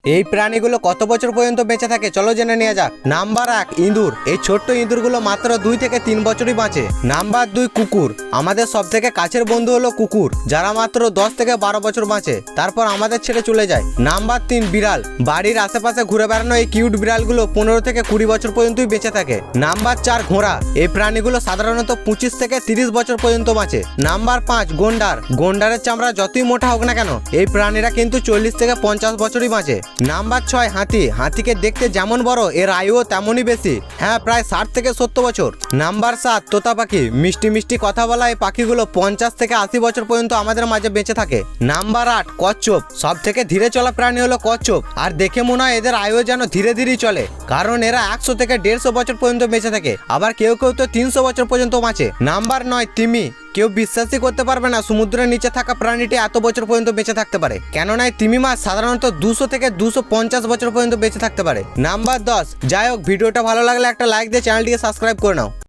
এই প্রাণীগুলো কত বছর পর্যন্ত বেঁচে থাকে চলো জেনে নেওয়া যাক। নাম্বার 1 ইঁদুর। এই ছোট্ট ইঁদুরগুলো মাত্র 2 থেকে 3 বছরই বাঁচে। নাম্বার 2 কুকুর। আমাদের সব থেকে কাছের বন্ধু হলো কুকুর, যারা মাত্র 10 থেকে 12 বছর বাঁচে, তারপর আমাদের ছেড়ে চলে যায়। নাম্বার 3 বিড়াল। বাড়ির আশেপাশে ঘুরে বেড়ানো এই কিউট বিড়ালগুলো 15 থেকে 20 বছর পর্যন্তই বেঁচে থাকে। নাম্বার 4 ঘোড়া। এই প্রাণীগুলো সাধারণত 25 থেকে 30 বছর পর্যন্ত বাঁচে। নাম্বার 5 গন্ডার। গন্ডারের চামড়া যতই মোটা হোক না কেন, এই প্রাণীরা কিন্তু 40 থেকে 50 বছরই বাঁচে। নাম্বার 6 হাতি। হাতিকে দেখতে যেমন বড়, এর আয়ুও তেমনই বেশি, হ্যাঁ প্রায় 60 থেকে 70 বছর। নাম্বার 7 তোতা পাখি। মিষ্টি মিষ্টি কথা বলা এই পাখিগুলো 50 থেকে 80 বছর পর্যন্ত আমাদের মাঝে বেঁচে থাকে। নাম্বার 8 কচ্ছপ। সব থেকে ধীরে চলা প্রাণী হলো কচ্ছপ, আর দেখে মনে হয় এদের আয়ু যেন ধীরে ধীরেই চলে, কারণ এরা 100 থেকে 150 বছর পর্যন্ত বেঁচে থাকে, আবার কেউ কেউ তো 300 বছর পর্যন্ত বাঁচে। নাম্বার 9 তিমি। কেউ বিশ্বাসই করতে পারবে না সমুদ্রের নিচে থাকা প্রাণীটি এত বছর পর্যন্ত বেঁচে থাকতে পারে, কেননা এই তিমি মাছ সাধারণত 200 থেকে 250 বছর পর্যন্ত বেঁচে থাকতে পারে। নাম্বার 10 যাই হোক, ভিডিওটা ভালো লাগলে একটা লাইক দিয়ে চ্যানেলটিকে সাবস্ক্রাইব করে নাও।